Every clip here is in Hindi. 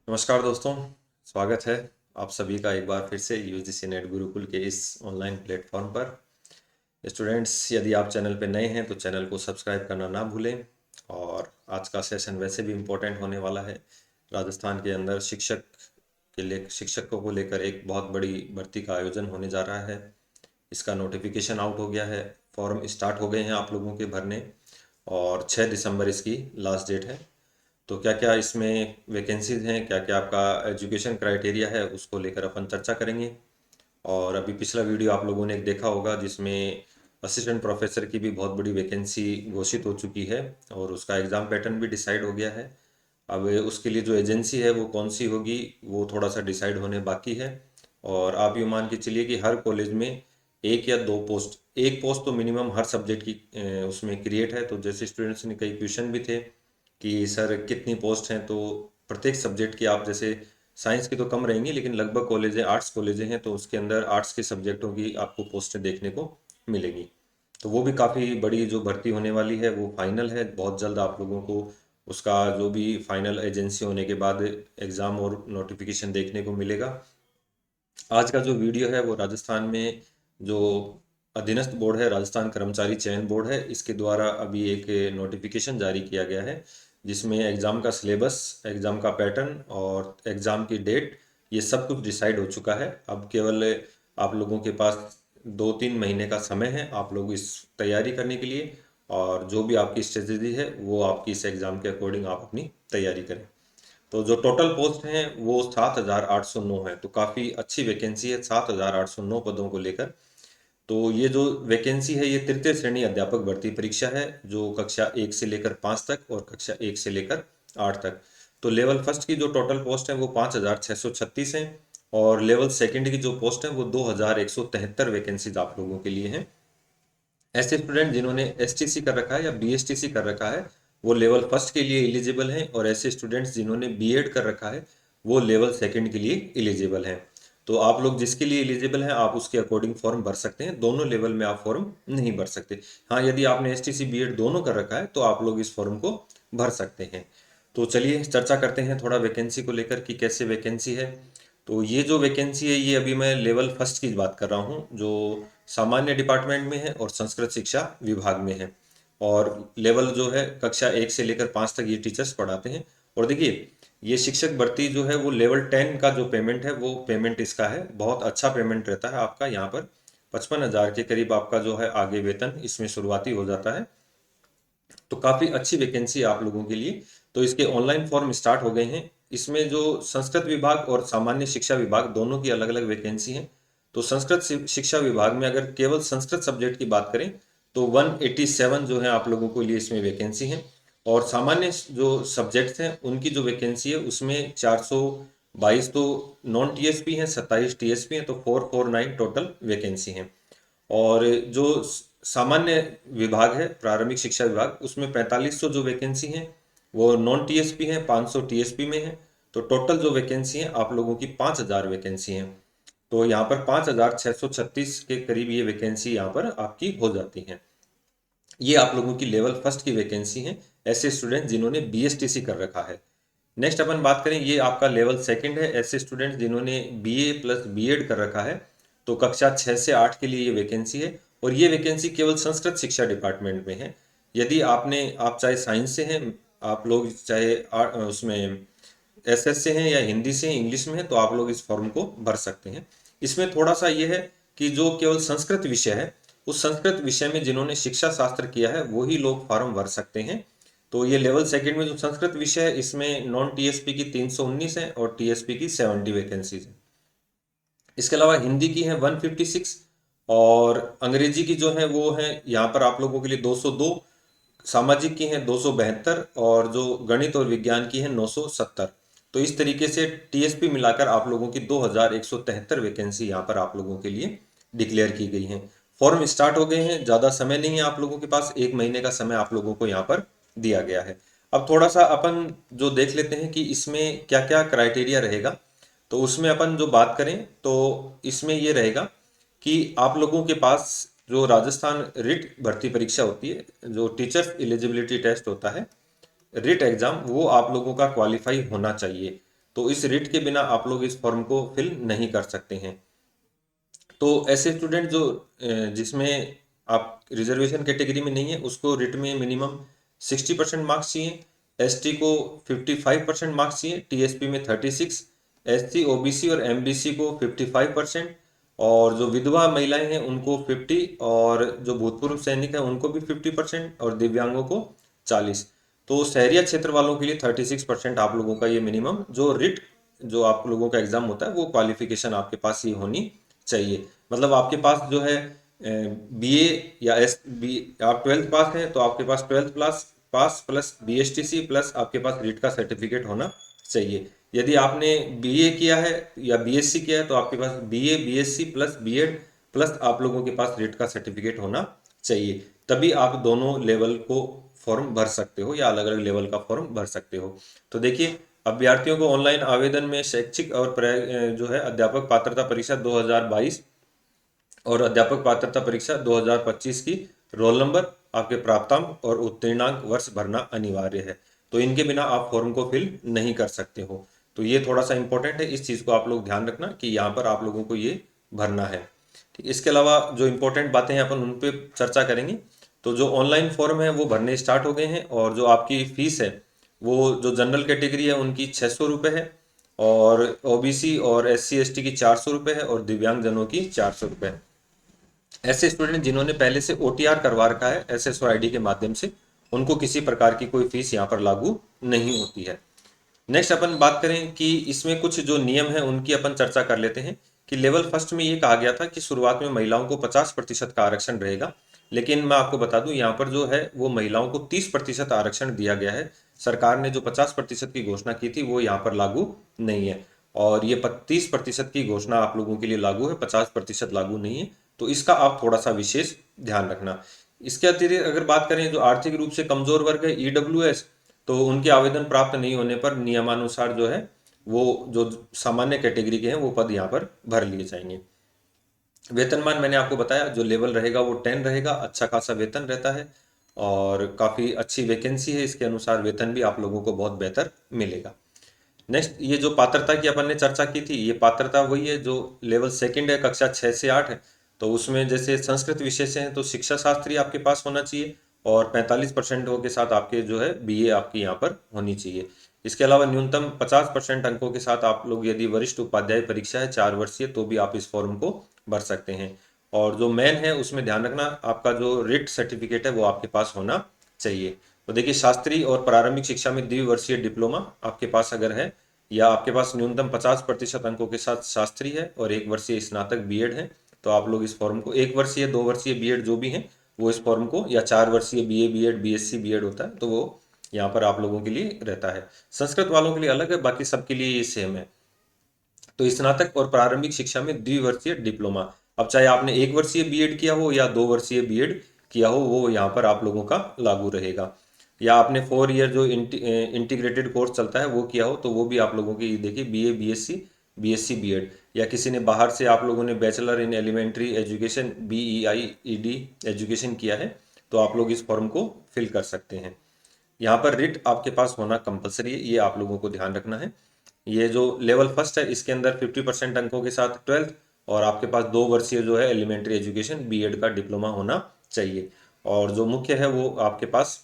नमस्कार दोस्तों। स्वागत है आप सभी का एक बार फिर से यूजीसी नेट गुरुकुल के इस ऑनलाइन प्लेटफॉर्म पर। स्टूडेंट्स, यदि आप चैनल पर नए हैं तो चैनल को सब्सक्राइब करना ना भूलें। और आज का सेशन वैसे भी इम्पोर्टेंट होने वाला है। राजस्थान के अंदर शिक्षकों को लेकर एक बहुत बड़ी भर्ती का आयोजन होने जा रहा है। इसका नोटिफिकेशन आउट हो गया है, फॉर्म स्टार्ट हो गए हैं आप लोगों के भरने, और 6 दिसंबर इसकी लास्ट डेट है। तो क्या क्या इसमें वैकेंसीज हैं, क्या क्या आपका एजुकेशन क्राइटेरिया है, उसको लेकर अपन चर्चा करेंगे। और अभी पिछला वीडियो आप लोगों ने एक देखा होगा जिसमें असिस्टेंट प्रोफेसर की भी बहुत बड़ी वैकेंसी घोषित हो चुकी है और उसका एग्ज़ाम पैटर्न भी डिसाइड हो गया है। अब उसके लिए जो एजेंसी है वो कौन सी होगी वो थोड़ा सा डिसाइड होने बाकी है। और आप ये मान के चलिए कि हर कॉलेज में एक या दो पोस्ट, एक पोस्ट तो मिनिमम हर सब्जेक्ट की उसमें क्रिएट है। तो जैसे स्टूडेंट्स ने कई क्वेश्चन भी थे कि सर कितनी पोस्ट हैं, तो प्रत्येक सब्जेक्ट की आप जैसे साइंस की तो कम रहेंगी लेकिन लगभग कॉलेज है, आर्ट्स कॉलेज हैं, तो उसके अंदर आर्ट्स के सब्जेक्टों की आपको पोस्टें देखने को मिलेगी। तो वो भी काफ़ी बड़ी जो भर्ती होने वाली है वो फाइनल है। बहुत जल्द आप लोगों को उसका जो भी फाइनल एजेंसी होने के बाद एग्ज़ाम और नोटिफिकेशन देखने को मिलेगा। आज का जो वीडियो है वो राजस्थान में जो अधीनस्थ बोर्ड है, राजस्थान कर्मचारी चयन बोर्ड है, इसके द्वारा अभी एक नोटिफिकेशन जारी किया गया है जिसमें एग्ज़ाम का सिलेबस, एग्ज़ाम का पैटर्न और एग्ज़ाम की डेट, ये सब कुछ डिसाइड हो चुका है। अब केवल आप लोगों के पास 2-3 महीने का समय है आप लोग इस तैयारी करने के लिए, और जो भी आपकी स्ट्रेटजी है वो आपकी इस एग्ज़ाम के अकॉर्डिंग आप अपनी तैयारी करें। तो जो टोटल पोस्ट हैं वो 7,809 है, तो काफ़ी अच्छी वैकेंसी है 7,809 पदों को लेकर। तो ये जो वैकेंसी है ये तृतीय श्रेणी अध्यापक भर्ती परीक्षा है, जो कक्षा 1 से लेकर 5 तक और कक्षा 1 से लेकर 8 तक। तो लेवल फर्स्ट की जो टोटल पोस्ट है वो 5,636 हैं, और लेवल सेकंड की जो पोस्ट है वो 2,173 वैकेंसीज आप लोगों के लिए हैं। ऐसे स्टूडेंट जिन्होंने एसटीसी कर रखा है या बीएसटीसी कर रखा है वो लेवल फर्स्ट के लिए एलिजिबल हैं, और ऐसे स्टूडेंट्स जिन्होंने बीएड कर रखा है वो लेवल सेकंड के लिए एलिजिबल हैं। तो आप लोग जिसके लिए एलिजिबल हैं आप उसके अकॉर्डिंग फॉर्म भर सकते हैं, दोनों लेवल में आप फॉर्म नहीं भर सकते। हाँ, यदि आपने एसटीसी बीएड दोनों कर रखा है तो आप लोग इस फॉर्म को भर सकते हैं। तो चलिए चर्चा करते हैं थोड़ा वैकेंसी को लेकर कि कैसे वैकेंसी है। तो ये जो वैकेंसी है ये अभी मैं लेवल फर्स्ट की बात कर रहा हूँ, जो सामान्य डिपार्टमेंट में है और संस्कृत शिक्षा विभाग में है। और लेवल जो है कक्षा 1 से लेकर 5 तक ये टीचर्स पढ़ाते हैं। और देखिए, ये शिक्षक भर्ती जो है वो लेवल 10 का जो पेमेंट है वो पेमेंट इसका है, बहुत अच्छा पेमेंट रहता है आपका। यहाँ पर 55,000 के करीब आपका जो है आगे वेतन इसमें शुरुआती हो जाता है। तो काफ़ी अच्छी वैकेंसी है आप लोगों के लिए। तो इसके ऑनलाइन फॉर्म स्टार्ट हो गए हैं। इसमें जो संस्कृत विभाग और सामान्य शिक्षा विभाग दोनों की अलग अलग वैकेंसी हैं। तो संस्कृत शिक्षा विभाग में अगर केवल संस्कृत सब्जेक्ट की बात करें तो 187 जो है आप लोगों के लिए इसमें वैकेंसी है। और सामान्य जो सब्जेक्ट्स हैं उनकी जो वैकेंसी है उसमें 422 तो नॉन टीएसपी हैं, 27 टीएसपी हैं, तो 449 टोटल वैकेंसी हैं। और जो सामान्य विभाग है, प्रारंभिक शिक्षा विभाग, उसमें 4500 जो वैकेंसी हैं वो नॉन टीएसपी हैं, 500 टीएसपी में है। तो टोटल जो वैकेंसी हैं आप लोगों की 5000 वैकेंसी हैं। तो यहाँ पर 5,636 के करीब ये वैकेंसी यहाँ पर आपकी हो जाती हैं। ये आप लोगों की लेवल फर्स्ट की वैकेंसी हैं, ऐसे स्टूडेंट जिन्होंने बीएसटीसी कर रखा है। नेक्स्ट अपन बात करें, ये आपका लेवल सेकंड है, ऐसे स्टूडेंट जिन्होंने बीए प्लस बीएड कर रखा है। तो कक्षा 6 से 8 के लिए ये वैकेंसी है, और ये वैकेंसी केवल संस्कृत शिक्षा डिपार्टमेंट में है। यदि आप चाहे साइंस से हैं, आप लोग चाहे उसमें एसएस से हैं या हिंदी से हैं, इंग्लिश में है, तो आप लोग इस फॉर्म को भर सकते हैं। इसमें थोड़ा सा ये है कि जो केवल संस्कृत विषय है, उस संस्कृत विषय में जिन्होंने शिक्षा शास्त्र किया है वही लोग फॉर्म भर सकते हैं। तो ये लेवल सेकंड में जो संस्कृत विषय है इसमें नॉन टीएसपी की 319 है और टीएसपी की 70 वैकेंसीज है। इसके अलावा हिंदी की है 156, और अंग्रेजी की जो है वो है यहाँ पर आप लोगों के लिए 202, सामाजिक की है 272, और जो गणित और विज्ञान की है 970। तो इस तरीके से टीएसपी मिलाकर आप लोगों की 2173 वैकेंसी यहाँ पर आप लोगों के लिए डिक्लेयर की गई है। फॉर्म स्टार्ट हो गए हैं, ज़्यादा समय नहीं है आप लोगों के पास, 1 महीने का समय आप लोगों को यहाँ पर दिया गया है। अब थोड़ा सा अपन जो देख लेते हैं कि इसमें क्या क्या क्राइटेरिया रहेगा। तो उसमें अपन जो बात करें तो इसमें ये रहेगा कि आप लोगों के पास जो राजस्थान रिट भर्ती परीक्षा होती है, जो टीचर्स एलिजिबिलिटी टेस्ट होता है, रिट एग्जाम, वो आप लोगों का क्वालिफाई होना चाहिए। तो इस रिट के बिना आप लोग इस फॉर्म को फिल नहीं कर सकते हैं। तो ऐसे स्टूडेंट जो जिसमें आप रिजर्वेशन कैटेगरी में नहीं है, उसको रिट में मिनिमम 60% मार्क्स चाहिए, एसटी को 55% मार्क्स चाहिए, टीएसपी में 36, एससी ओबीसी और एमबीसी को 55%, और जो विधवा महिलाएं हैं उनको 50, और जो भूतपूर्व सैनिक हैं उनको भी 50%, और दिव्यांगों को 40। तो शहरिया क्षेत्र वालों के लिए 36% आप लोगों का ये मिनिमम जो रिट जो आप लोगों का एग्जाम होता है वो क्वालिफिकेशन आपके पास ये होनी चाहिए। मतलब आपके पास जो है बीए या एस बी, आप 12th पास हैं तो आपके पास 12th plus past plus BSTC plus आपके पास रीट का सर्टिफिकेट होना चाहिए। यदि आपने बीए किया है या बीएससी किया है तो आपके पास BA BSc plus BEd plus आप लोगों के पास रीट का सर्टिफिकेट होना चाहिए, तभी आप दोनों लेवल को फॉर्म भर सकते हो या अलग अलग लेवल का फॉर्म भर सकते हो। तो देखिए, अभ्यर्थियों को ऑनलाइन आवेदन में शैक्षिक और जो है अध्यापक पात्रता परीक्षा 2022 और अध्यापक पात्रता परीक्षा 2025 की रोल नंबर, आपके प्राप्तांक और उत्तीर्णांक वर्ष भरना अनिवार्य है। तो इनके बिना आप फॉर्म को फिल नहीं कर सकते हो। तो ये थोड़ा सा इंपॉर्टेंट है, इस चीज़ को आप लोग ध्यान रखना कि यहाँ पर आप लोगों को ये भरना है। ठीक, इसके अलावा जो इंपॉर्टेंट बातें हैं अपन उन पर चर्चा करेंगे। तो जो ऑनलाइन फॉर्म है वो भरने स्टार्ट हो गए हैं, और जो आपकी फीस है वो जो जनरल कैटेगरी है उनकी 600 रुपये है, और ओबीसी और एससी एसटी की 400 रुपये है, और दिव्यांग जनों की 400 रुपये है। ऐसे स्टूडेंट जिन्होंने पहले से ओटीआर करवा रखा है एसएसओ आईडी के माध्यम से, उनको किसी प्रकार की कोई फीस यहाँ पर लागू नहीं होती है। नेक्स्ट अपन बात करें कि इसमें कुछ जो नियम है उनकी अपन चर्चा कर लेते हैं। कि लेवल फर्स्ट में ये कहा गया था कि शुरुआत में महिलाओं को 50% का आरक्षण रहेगा, लेकिन मैं आपको बता दूं यहाँ पर जो है वो महिलाओं को 30% आरक्षण दिया गया है। सरकार ने जो 50% की घोषणा की थी वो यहाँ पर लागू नहीं है, और ये 30% की घोषणा आप लोगों के लिए लागू है, 50% लागू नहीं है। तो इसका आप थोड़ा सा विशेष ध्यान रखना। इसके अतिरिक्त अगर बात करें जो आर्थिक रूप से कमजोर वर्ग है ईडब्ल्यूएस, तो उनके आवेदन प्राप्त नहीं होने पर नियमानुसार जो है वो जो सामान्य कैटेगरी के हैं वो पद यहाँ पर भर लिए जाएंगे। वेतनमान मैंने आपको बताया जो लेवल रहेगा वो 10 रहेगा, अच्छा खासा वेतन रहता है और काफ़ी अच्छी वैकेंसी है, इसके अनुसार वेतन भी आप लोगों को बहुत बेहतर मिलेगा। नेक्स्ट, ये जो पात्रता की अपन ने चर्चा की थी, ये पात्रता वही है जो लेवल सेकंड है, कक्षा 6 से 8 है। तो उसमें जैसे संस्कृत विषय से हैं तो शिक्षा शास्त्री आपके पास होना चाहिए, और 45% के साथ आपके जो है बीए आपकी यहाँ पर होनी चाहिए। इसके अलावा न्यूनतम 50% अंकों के साथ आप लोग यदि वरिष्ठ उपाध्याय परीक्षा है 4 वर्षीय तो भी आप इस फॉर्म को भर सकते हैं। और जो मेन है उसमें ध्यान रखना, आपका जो रिट सर्टिफिकेट है वो आपके पास होना चाहिए। तो देखिए, शास्त्री और प्रारंभिक शिक्षा में द्विवर्षीय डिप्लोमा आपके पास अगर है, या आपके पास न्यूनतम 50% अंकों के साथ शास्त्री है और 1 वर्षीय स्नातक बीएड है, तो आप लोग इस फॉर्म को 1 वर्षीय 2 वर्षीय बीएड जो भी है वो इस फॉर्म को, या 4 वर्षीय बीए बीएड बीएससी बीएड होता है तो वो यहाँ पर आप लोगों के लिए रहता है। संस्कृत वालों के लिए अलग है, बाकी सबके लिए ये सेम है। तो स्नातक और प्रारंभिक शिक्षा में द्विवर्षीय डिप्लोमा, अब चाहे आपने 1 वर्षीय बीएड किया हो या 2 वर्षीय बीएड किया हो, वो यहाँ पर आप लोगों का लागू रहेगा। या आपने 4 ईयर जो इंटीग्रेटेड कोर्स चलता है वो किया हो तो वो भी आप लोगों की, देखिए बीए बीएससी बीएससी बीएड, या किसी ने बाहर से आप लोगों ने bachelor in elementary education BElEd education किया है तो आप लोग इस फॉर्म को फिल कर सकते हैं। यहाँ पर रिट आपके पास होना कंपलसरी है, ये आप लोगों को ध्यान रखना है। ये जो लेवल फर्स्ट है इसके अंदर 50% अंकों के साथ 12th, और आपके पास 2 वर्षीय जो है एलिमेंट्री एजुकेशन बीएड का डिप्लोमा होना चाहिए। और जो मुख्य है वो आपके पास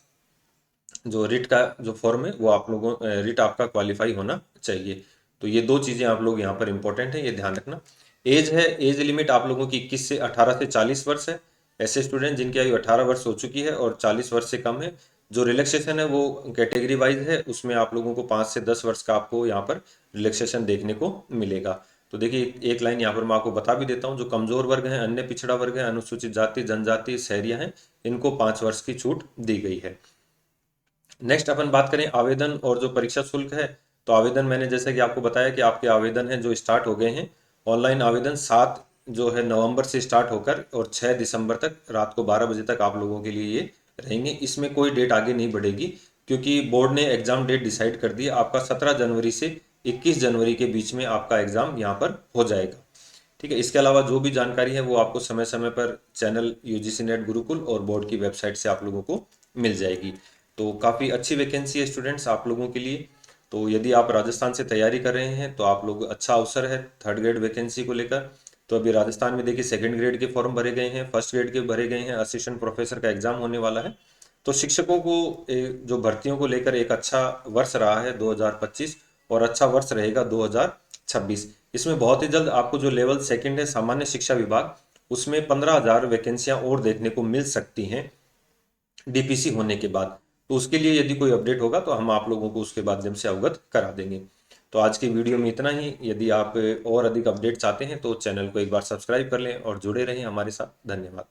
जो रिट का जो फॉर्म है वो आप लोगों रिट आपका क्वालिफाई होना चाहिए। तो ये 2 चीज़ें आप लोग यहाँ पर इंपॉर्टेंट है, ये ध्यान रखना। एज है, एज लिमिट आप लोगों की 21 से 18 से 40 वर्ष है। ऐसे स्टूडेंट जिनकी आयु 18 वर्ष हो चुकी है और 40 वर्ष से कम है, जो रिलैक्सेशन है वो कैटेगरी वाइज है, उसमें आप लोगों को 5 से 10 वर्ष का आपको यहाँ पर रिलैक्सेशन देखने को मिलेगा। तो देखिए, एक लाइन यहाँ पर मैं आपको बता भी देता हूँ, जो कमजोर वर्ग हैं, अन्य पिछड़ा वर्ग है, अनुसूचित जाति जनजाति शहरिया हैं, इनको 5 वर्ष की छूट दी गई है। नेक्स्ट अपन बात करें आवेदन और जो परीक्षा शुल्क है, तो आवेदन मैंने जैसे कि आपको बताया कि आपके आवेदन हैं जो स्टार्ट हो गए हैं। ऑनलाइन आवेदन 7 जो है नवंबर से स्टार्ट होकर और 6 दिसंबर तक रात को 12 बजे तक आप लोगों के लिए ये रहेंगे। इसमें कोई डेट आगे नहीं बढ़ेगी क्योंकि बोर्ड ने एग्जाम डेट डिसाइड कर दी, आपका 17 जनवरी से 21 जनवरी के बीच में आपका एग्जाम यहाँ पर हो जाएगा। ठीक है, इसके अलावा जो भी जानकारी है वो आपको समय समय पर चैनल यूजीसी नेट गुरुकुल और बोर्ड की वेबसाइट से आप लोगों को मिल जाएगी। तो काफ़ी अच्छी वैकेंसी है स्टूडेंट्स आप लोगों के लिए। तो यदि आप राजस्थान से तैयारी कर रहे हैं तो आप लोग अच्छा अवसर है थर्ड ग्रेड वैकेंसी को लेकर। तो अभी राजस्थान में देखिए सेकंड ग्रेड के फॉर्म भरे गए हैं, फर्स्ट ग्रेड के भरे गए हैं, असिस्टेंट प्रोफेसर का एग्जाम होने वाला है। तो शिक्षकों को जो भर्तियों को लेकर एक अच्छा वर्ष रहा है 2025 और अच्छा वर्ष रहेगा 2026। इसमें बहुत ही जल्द आपको जो लेवल सेकंड है सामान्य शिक्षा विभाग, उसमें 15,000 वैकेंसियां और देखने को मिल सकती हैं डीपीसी होने के बाद। तो उसके लिए यदि कोई अपडेट होगा तो हम आप लोगों को उसके माध्यम से अवगत करा देंगे। तो आज की वीडियो में इतना ही। यदि आप और अधिक अपडेट चाहते हैं तो चैनल को एक बार सब्सक्राइब कर लें और जुड़े रहें हमारे साथ। धन्यवाद।